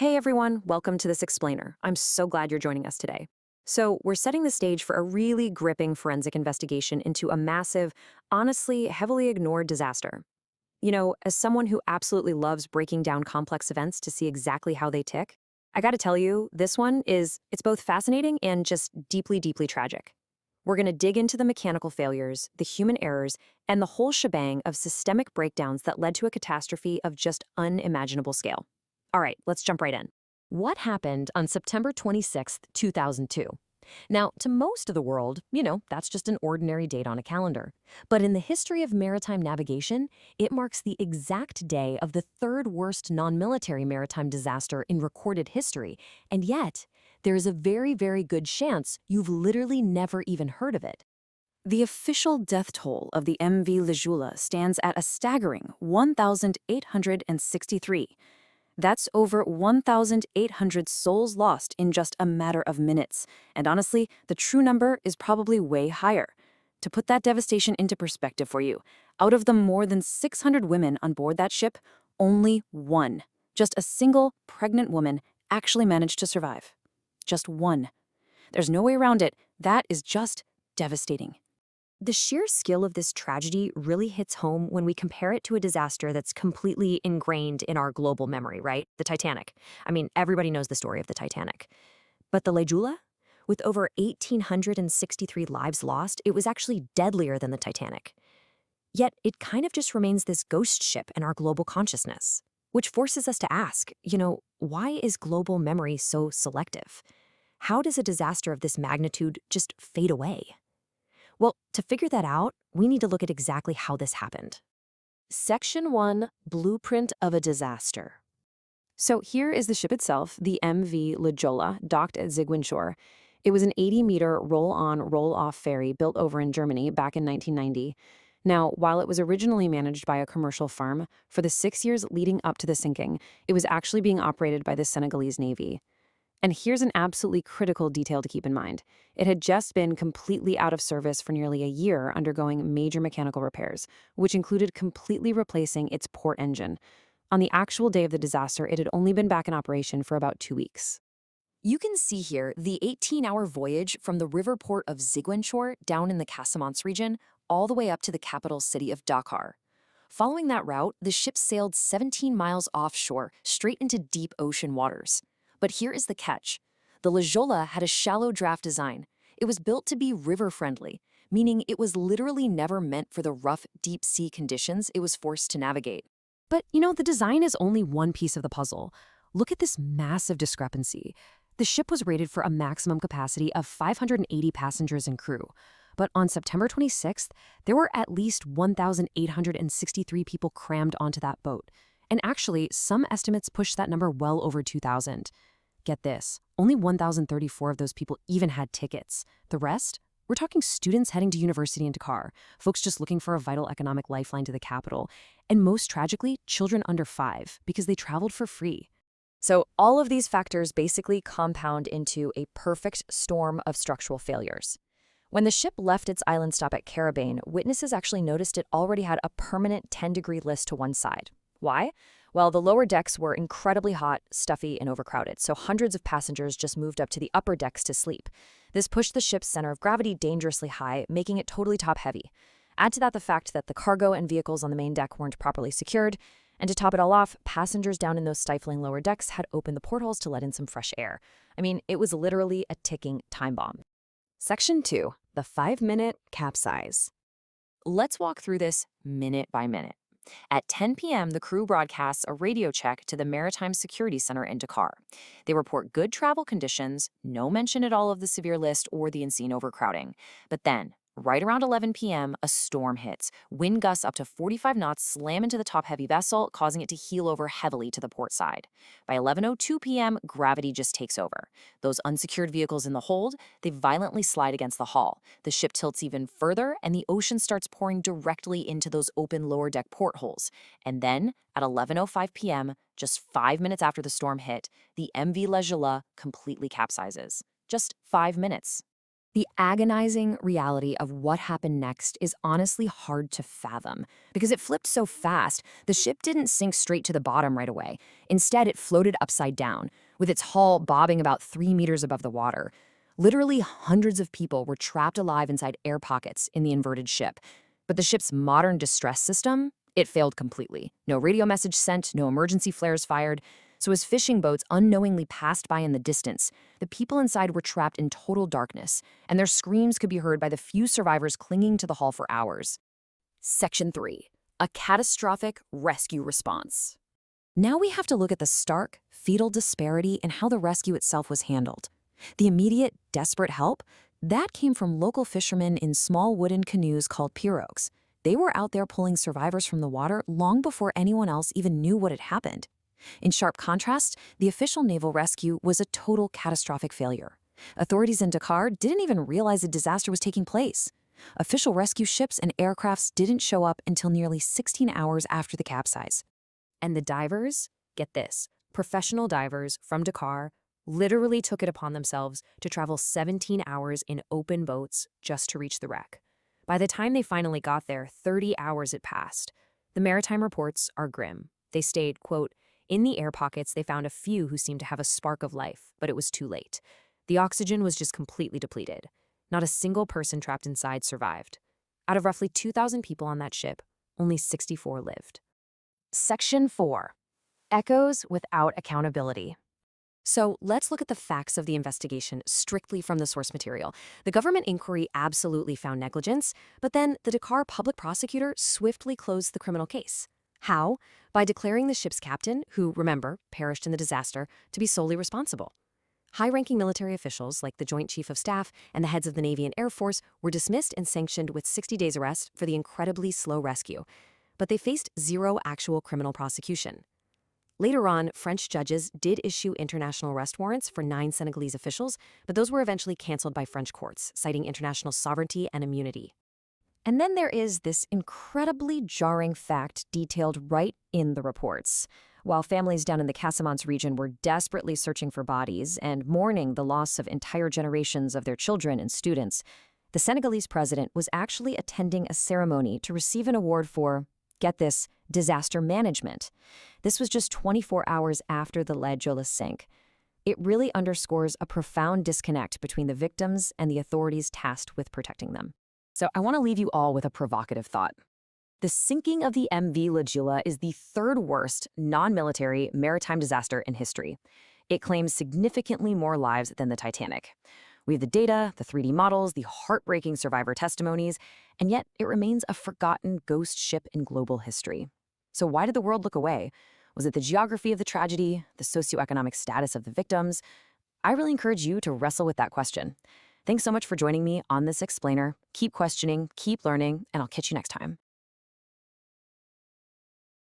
Hey everyone, welcome to this explainer. I'm so glad you're joining us today. So, we're setting the stage for a really gripping forensic investigation into a massive, honestly, heavily ignored disaster. As someone who absolutely loves breaking down complex events to see exactly how they tick, I gotta tell you, this one it's both fascinating and just deeply, deeply tragic. We're gonna dig into the mechanical failures, the human errors, and the whole shebang of systemic breakdowns that led to a catastrophe of just unimaginable scale. All right, let's jump right in. What happened on September 26th, 2002? Now, to most of the world, that's just an ordinary date on a calendar. But in the history of maritime navigation, it marks the exact day of the third worst non-military maritime disaster in recorded history. And yet, there is a very, very good chance you've literally never even heard of it. The official death toll of the MV Joola stands at a staggering 1,863. That's over 1,800 souls lost in just a matter of minutes. And honestly, the true number is probably way higher. To put that devastation into perspective for you, out of the more than 600 women on board that ship, only one, just a single pregnant woman, actually managed to survive. Just one. There's no way around it. That is just devastating. The sheer scale of this tragedy really hits home when we compare it to a disaster that's completely ingrained in our global memory, right? The Titanic. I mean, everybody knows the story of the Titanic. But the Joola? With over 1,863 lives lost, it was actually deadlier than the Titanic. Yet, it kind of just remains this ghost ship in our global consciousness, which forces us to ask, why is global memory so selective? How does a disaster of this magnitude just fade away? Well, to figure that out, we need to look at exactly how this happened. Section 1, Blueprint of a Disaster. So here is the ship itself, the MV Joola, docked at Ziguinchor. It was an 80-meter roll-on, roll-off ferry built over in Germany back in 1990. Now, while it was originally managed by a commercial firm, for the 6 years leading up to the sinking, it was actually being operated by the Senegalese Navy. And here's an absolutely critical detail to keep in mind. It had just been completely out of service for nearly a year, undergoing major mechanical repairs, which included completely replacing its port engine. On the actual day of the disaster, it had only been back in operation for about 2 weeks. You can see here the 18-hour voyage from the river port of Ziguinchor down in the Casamance region all the way up to the capital city of Dakar. Following that route, the ship sailed 17 miles offshore, straight into deep ocean waters. But here is the catch. The Joola had a shallow draft design. It was built to be river-friendly, meaning it was literally never meant for the rough, deep-sea conditions it was forced to navigate. But, the design is only one piece of the puzzle. Look at this massive discrepancy. The ship was rated for a maximum capacity of 580 passengers and crew. But on September 26th, there were at least 1,863 people crammed onto that boat. And actually, some estimates push that number well over 2,000. Get this, only 1,034 of those people even had tickets. The rest? We're talking students heading to university in Dakar, folks just looking for a vital economic lifeline to the capital, and most tragically, children under 5, because they traveled for free. So all of these factors basically compound into a perfect storm of structural failures. When the ship left its island stop at Caribbean, witnesses actually noticed it already had a permanent 10-degree list to one side. Why? Well, the lower decks were incredibly hot, stuffy, and overcrowded, so hundreds of passengers just moved up to the upper decks to sleep. This pushed the ship's center of gravity dangerously high, making it totally top-heavy. Add to that the fact that the cargo and vehicles on the main deck weren't properly secured, and to top it all off, passengers down in those stifling lower decks had opened the portholes to let in some fresh air. I mean, it was literally a ticking time bomb. Section 2, the 5-minute capsize. Let's walk through this minute by minute. At 10 p.m., the crew broadcasts a radio check to the Maritime Security Center in Dakar. They report good travel conditions, no mention at all of the severe list or the insane overcrowding. But then, right around 11 p.m., a storm hits. Wind gusts up to 45 knots slam into the top-heavy vessel, causing it to heel over heavily to the port side. By 11:02 p.m., gravity just takes over. Those unsecured vehicles in the hold, they violently slide against the hull. The ship tilts even further, and the ocean starts pouring directly into those open lower deck portholes. And then, at 11:05 p.m., just 5 minutes after the storm hit, the MV Joola completely capsizes. Just 5 minutes. The agonizing reality of what happened next is honestly hard to fathom because it flipped so fast, the ship didn't sink straight to the bottom right away. Instead, it floated upside down, with its hull bobbing about 3 meters above the water. Literally hundreds of people were trapped alive inside air pockets in the inverted ship. But the ship's modern distress system, it failed completely. No radio message sent, no emergency flares fired. So as fishing boats unknowingly passed by in the distance, the people inside were trapped in total darkness, and their screams could be heard by the few survivors clinging to the hull for hours. Section 3. A catastrophic rescue response. Now we have to look at the stark, fetal disparity in how the rescue itself was handled. The immediate, desperate help, that came from local fishermen in small wooden canoes called pirogues. They were out there pulling survivors from the water long before anyone else even knew what had happened. In sharp contrast, the official naval rescue was a total catastrophic failure. Authorities in Dakar didn't even realize a disaster was taking place. Official rescue ships and aircrafts didn't show up until nearly 16 hours after the capsize. And the divers, get this, professional divers from Dakar literally took it upon themselves to travel 17 hours in open boats just to reach the wreck. By the time they finally got there, 30 hours had passed. The Maritime reports are grim. They stayed, quote, in the air pockets, they found a few who seemed to have a spark of life, but it was too late. The oxygen was just completely depleted. Not a single person trapped inside survived. Out of roughly 2,000 people on that ship, only 64 lived. Section 4. Echoes without accountability. So let's look at the facts of the investigation strictly from the source material. The government inquiry absolutely found negligence, but then the Dakar public prosecutor swiftly closed the criminal case. How? By declaring the ship's captain, who, remember, perished in the disaster, to be solely responsible. High-ranking military officials, like the Joint Chief of Staff and the heads of the Navy and Air Force, were dismissed and sanctioned with 60 days arrest for the incredibly slow rescue. But they faced zero actual criminal prosecution. Later on, French judges did issue international arrest warrants for 9 Senegalese officials, but those were eventually canceled by French courts, citing international sovereignty and immunity. And then there is this incredibly jarring fact detailed right in the reports. While families down in the Casamance region were desperately searching for bodies and mourning the loss of entire generations of their children and students, the Senegalese president was actually attending a ceremony to receive an award for, get this, disaster management. This was just 24 hours after the lead Joola sank. It really underscores a profound disconnect between the victims and the authorities tasked with protecting them. So I want to leave you all with a provocative thought. The sinking of the MV La Joola is the third worst non-military maritime disaster in history. It claims significantly more lives than the Titanic. We have the data, the 3D models, the heartbreaking survivor testimonies, and yet it remains a forgotten ghost ship in global history. So why did the world look away? Was it the geography of the tragedy, the socioeconomic status of the victims? I really encourage you to wrestle with that question. Thanks so much for joining me on this explainer. Keep questioning, keep learning, and I'll catch you next time.